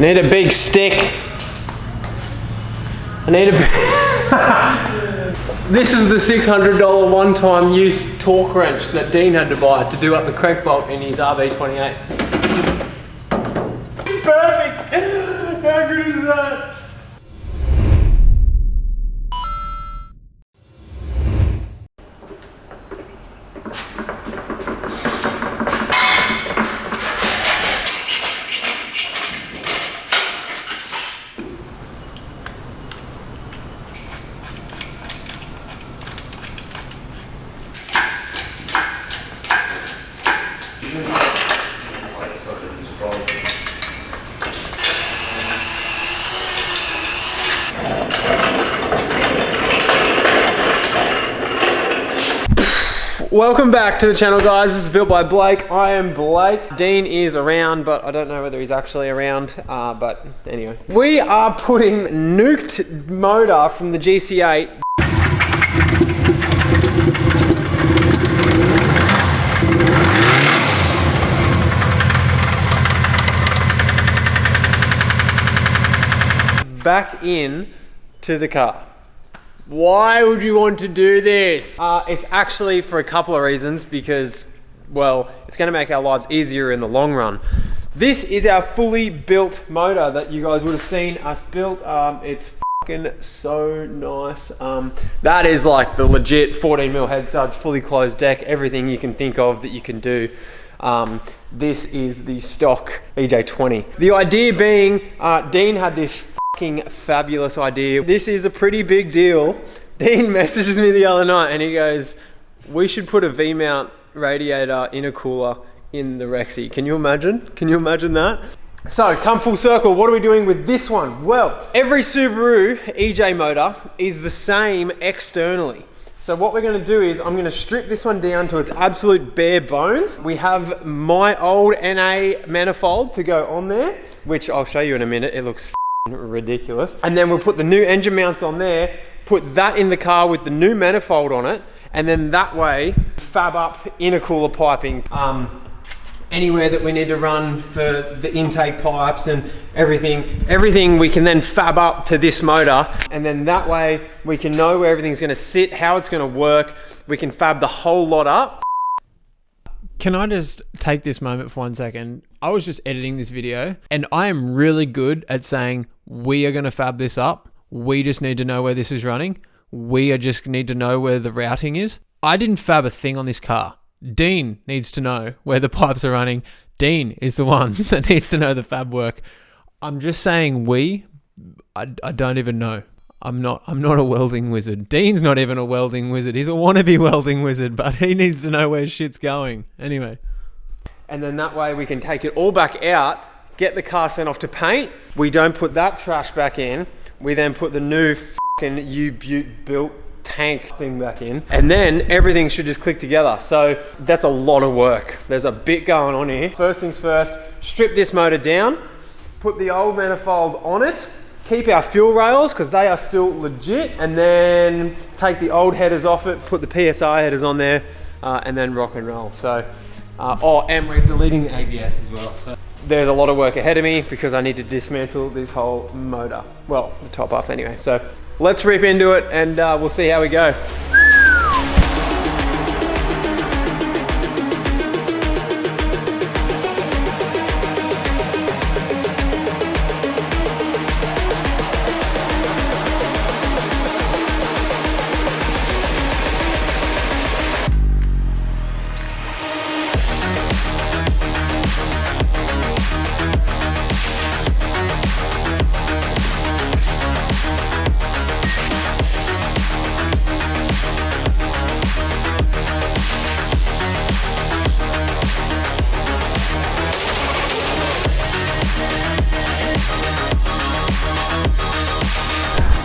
Need a big stick. I need a... This is the $600 one-time use torque wrench that Dean had to buy to do up the crank bolt in his RB28. Perfect! How good is that? Welcome back to the channel, guys. This is Built by Blake. I am Blake. Dean is around, but I don't know whether he's actually around. But anyway, we are putting nuked motor from the GC8 back in to the car. Why would you want to do this? It's actually for a couple of reasons, because, well, it's gonna make our lives easier in the long run. This is our fully built motor that you guys would have seen us build. It's fucking so nice. That is like the legit 14mm head studs, fully closed deck, everything you can think of that you can do. This is the stock EJ20. The idea being, Dean had this fabulous idea. This is a pretty big deal. Dean messages me the other night and he goes, we should put a V-mount radiator intercooler in the Rexy. Can you imagine? Can you imagine that? So come full circle, what are we doing with this one? Well, every Subaru EJ motor is the same externally. So what we're gonna do is I'm gonna strip this one down to its absolute bare bones. We have my old NA manifold to go on there, which I'll show you in a minute. It looks ridiculous. And then we'll put the new engine mounts on there, put that in the car with the new manifold on it, and then that way fab up intercooler piping anywhere that we need to run for the intake pipes and everything we can then fab up to this motor, and then that way we can know where everything's going to sit, how it's going to work. We can fab the whole lot up. Can I just take this moment for 1 second? I was just editing this video and I am really good at saying we are going to fab this up. We just need to know where this is running. We just need to know where the routing is. I didn't fab a thing on this car. Dean needs to know where the pipes are running. Dean is the one that needs to know the fab work. I'm just saying I don't even know. I'm not a welding wizard. Dean's not even a welding wizard. He's a wannabe welding wizard, but he needs to know where shit's going. Anyway. And then that way we can take it all back out, get the car sent off to paint. We don't put that trash back in. We then put the new fucking U-Butte built tank thing back in. And then everything should just click together. So that's a lot of work. There's a bit going on here. First things first, strip this motor down, put the old manifold on it, keep our fuel rails because they are still legit, and then take the old headers off it, put the PSI headers on there, and then rock and roll. So, and we're deleting the ABS as well. So there's a lot of work ahead of me because I need to dismantle this whole motor. Well, the top off anyway. So let's rip into it and we'll see how we go.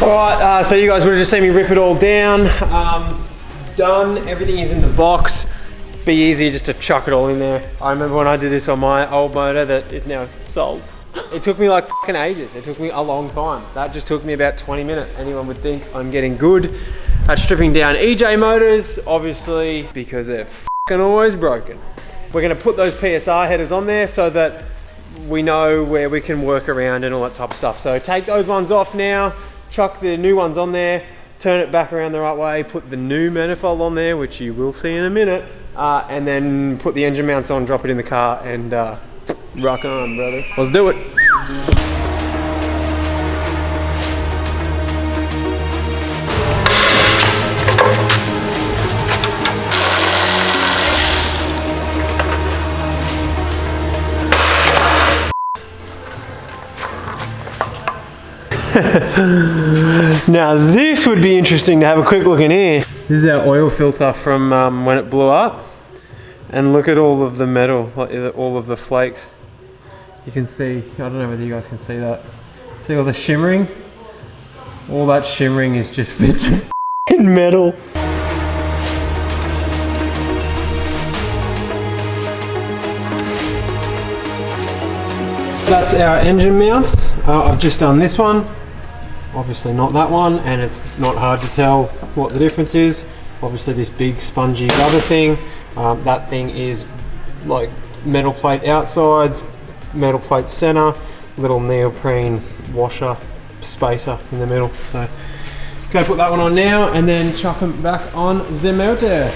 Alright, so you guys would have just seen me rip it all down. Done, everything is in the box. Be easy just to chuck it all in there. I remember when I did this on my old motor that is now sold. It took me like fucking ages. It took me a long time. That just took me about 20 minutes. Anyone would think I'm getting good at stripping down EJ motors, obviously, because they're fucking always broken. We're gonna put those PSR headers on there so that we know where we can work around and all that type of stuff. So take those ones off now, chuck the new ones on there, turn it back around the right way, put the new manifold on there, which you will see in a minute, and then put the engine mounts on, drop it in the car, and rock on, brother. Let's do it. Now this would be interesting to have a quick look in here. This is our oil filter from when it blew up, and look at all of the metal, all of the flakes. You can see, I don't know whether you guys can see that. See all the shimmering? All that shimmering is just bits of metal. That's our engine mounts. I've just done this one, obviously not that one, and it's not hard to tell what the difference is. Obviously this big spongy rubber thing, that thing is like metal plate outsides, metal plate center, little neoprene washer spacer in the middle. So go put that one on now and then chuck them back on the motor.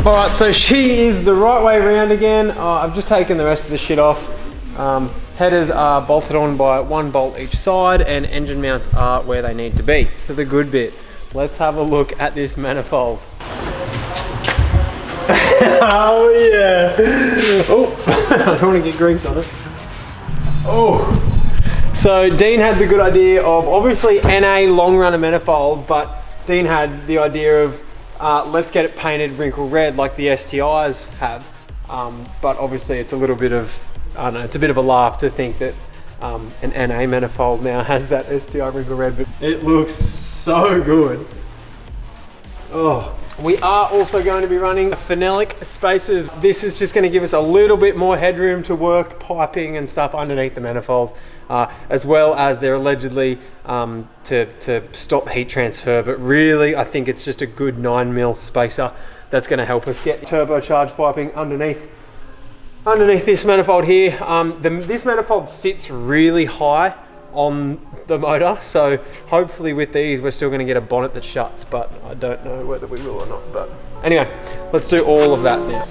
Alright, so she is the right way around again. I've just taken the rest of the shit off. Headers are bolted on by 1 bolt each side, and engine mounts are where they need to be. For the good bit, let's have a look at this manifold. Oh yeah! Oh, I don't want to get grease on it. Oh! So Dean had the good idea of obviously NA long runner manifold, but Dean had the idea of let's get it painted wrinkle red like the STIs have, but obviously it's a little bit of, I don't know, it's a bit of a laugh to think that an NA manifold now has that STI wrinkle red, but it looks so good. Oh. We are also going to be running phenolic spacers. This is just going to give us a little bit more headroom to work piping and stuff underneath the manifold, as well as they're allegedly to stop heat transfer. But really, I think it's just a good 9mm spacer that's going to help us get turbocharged piping underneath this manifold here. This manifold sits really high on the motor, so hopefully with these we're still going to get a bonnet that shuts, but I don't know whether we will or not. But anyway, let's do all of that now.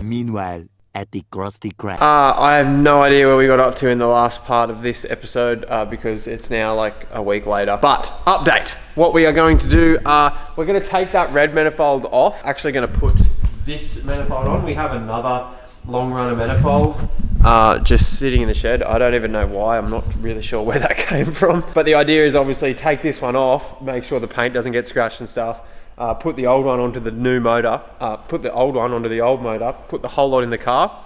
Meanwhile, at the Krusty Krab. I have no idea where we got up to in the last part of this episode because it's now like a week later. But update, what we are going to do, we're going to take that red manifold off. Actually going to put this manifold on. We have another long runner manifold just sitting in the shed. I don't even know why. I'm not really sure where that came from. But the idea is obviously take this one off, make sure the paint doesn't get scratched and stuff. Put the old one onto the new motor, put the old one onto the old motor, put the whole lot in the car,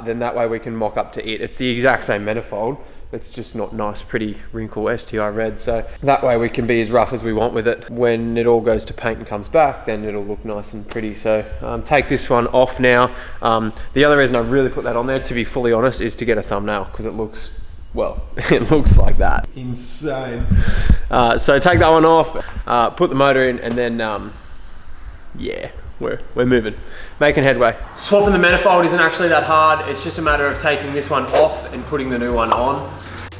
then that way we can mock up to it. It's the exact same manifold, it's just not nice, pretty wrinkle STI red, so that way we can be as rough as we want with it. When it all goes to paint and comes back, then it'll look nice and pretty. So take this one off now. The other reason I really put that on there, to be fully honest, is to get a thumbnail, because it looks, well, it looks like that. Insane. So take that one off, put the motor in, and then yeah, we're moving, making headway. Swapping the manifold isn't actually that hard. It's just a matter of taking this one off and putting the new one on.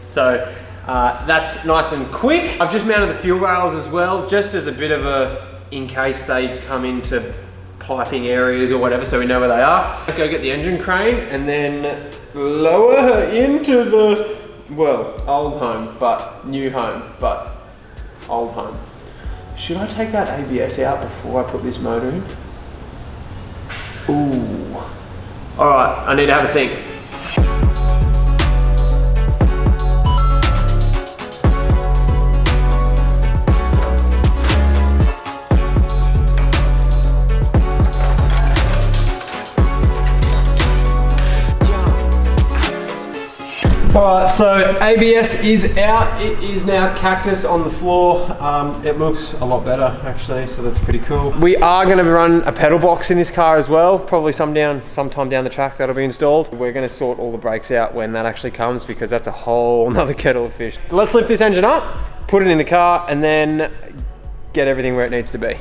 So that's nice and quick. I've just mounted the fuel rails as well, just as a bit of a, in case they come into piping areas or whatever, so we know where they are. Go get the engine crane and then lower her into the, well, old home, but new home, but old home. Should I take that ABS out before I put this motor in? Ooh, All right, I need to have a think. Alright, so ABS is out. It is now cactus on the floor. It looks a lot better actually, so that's pretty cool. We are going to run a pedal box in this car as well. Probably sometime down the track that'll be installed. We're going to sort all the brakes out when that actually comes because that's a whole nother kettle of fish. Let's lift this engine up, put it in the car, and then get everything where it needs to be.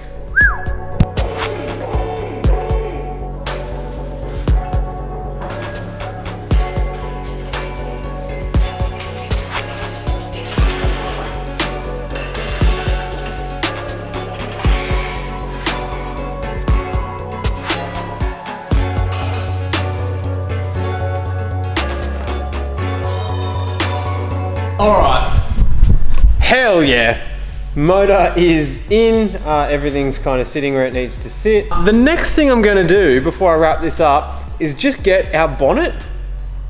All right, hell yeah. Motor is in, everything's kind of sitting where it needs to sit. The next thing I'm gonna do before I wrap this up is just get our bonnet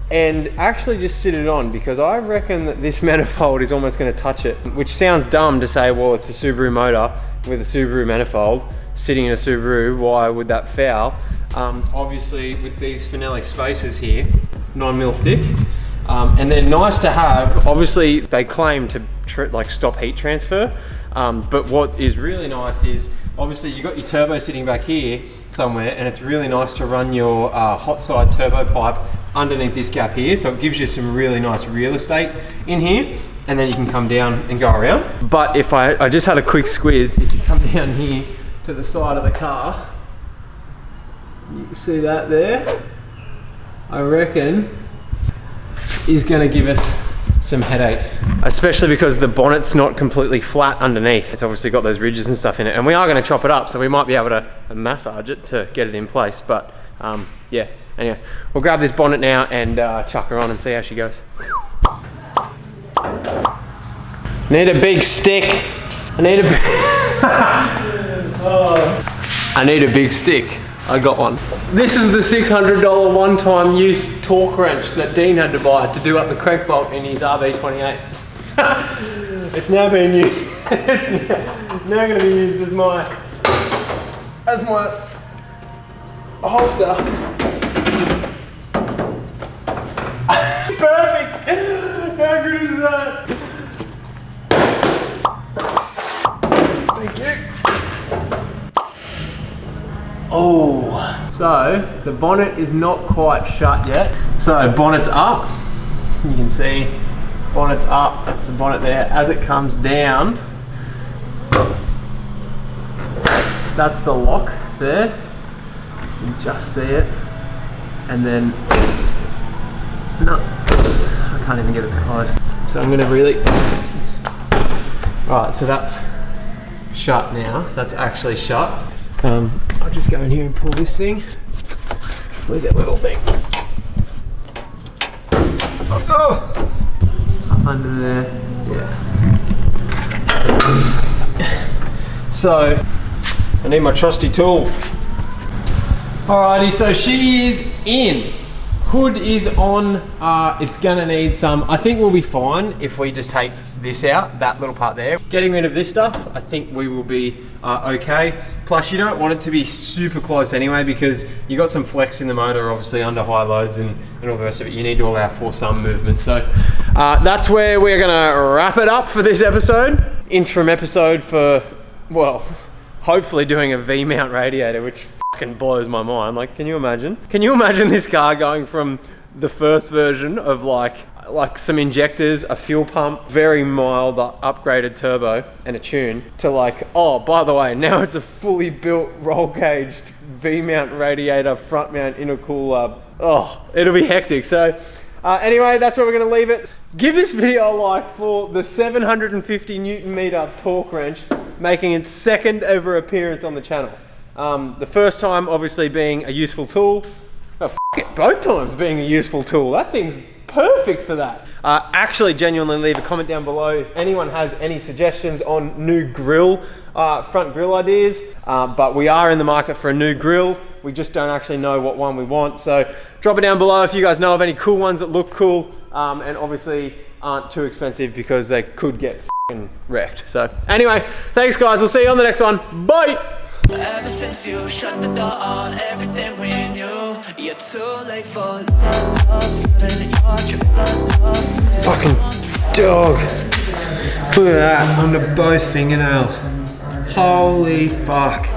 and actually just sit it on, because I reckon that this manifold is almost gonna touch it, which sounds dumb to say, well, it's a Subaru motor with a Subaru manifold sitting in a Subaru, why would that foul? Obviously with these phenolic spacers here, 9mm thick, and they're nice to have. Obviously they claim to like stop heat transfer, but what is really nice is obviously you got your turbo sitting back here somewhere, and it's really nice to run your hot side turbo pipe underneath this gap here, so it gives you some really nice real estate in here, and then you can come down and go around. But if I just had a quick squeeze, if you come down here to the side of the car, you see that there, I reckon is going to give us some headache, especially because the bonnet's not completely flat underneath. It's obviously got those ridges and stuff in it, and we are going to chop it up, so we might be able to massage it to get it in place. But yeah, anyway, we'll grab this bonnet now and chuck her on and see how she goes. Need a big stick. I need a big stick. I got one. This is the $600 one-time use torque wrench that Dean had to buy to do up the crank bolt in his RB28. It's now being used. It's now going to be used as my holster. Perfect. How good is that? Thank you. Oh, so the bonnet is not quite shut yet. So bonnet's up, you can see bonnet's up, that's the bonnet there. As it comes down, that's the lock there, you can just see it. And then, no, I can't even get it close. So I'm gonna really, right, so that's shut now, that's actually shut. I'll just go in here and pull this thing. Where's that little thing? Oh! Up under there, yeah. So, I need my trusty tool. Alrighty, so she is in. Hood is on, it's gonna need some, I think we'll be fine if we just take this out, that little part there. Getting rid of this stuff, I think we will be okay. Plus you don't want it to be super close anyway, because you got some flex in the motor, obviously under high loads and all the rest of it. You need to allow for some movement. So that's where we're gonna wrap it up for this episode. Interim episode for, well, hopefully doing a V-mount radiator, which fucking blows my mind. Like, can you imagine? Can you imagine this car going from the first version of like some injectors, a fuel pump, very mild upgraded turbo and a tune, to like, oh, by the way, now it's a fully built roll caged V-mount radiator, front mount intercooler. Oh, it'll be hectic. So anyway, that's where we're gonna leave it. Give this video a like for the 750 Newton meter torque wrench making its second ever appearance on the channel. The first time obviously being a useful tool. Oh, f it, both times being a useful tool. That thing's perfect for that. Actually, genuinely leave a comment down below if anyone has any suggestions on new grill, front grill ideas. But we are in the market for a new grill. we just don't actually know what one we want. So drop it down below if you guys know of any cool ones that look cool and obviously aren't too expensive because they could get f***ing wrecked. So anyway, thanks guys, we'll see you on the next one. Bye! Ever since you shut the door on everything we knew, you're too late for love. Fucking dog. Look at that, under both fingernails. Holy fuck.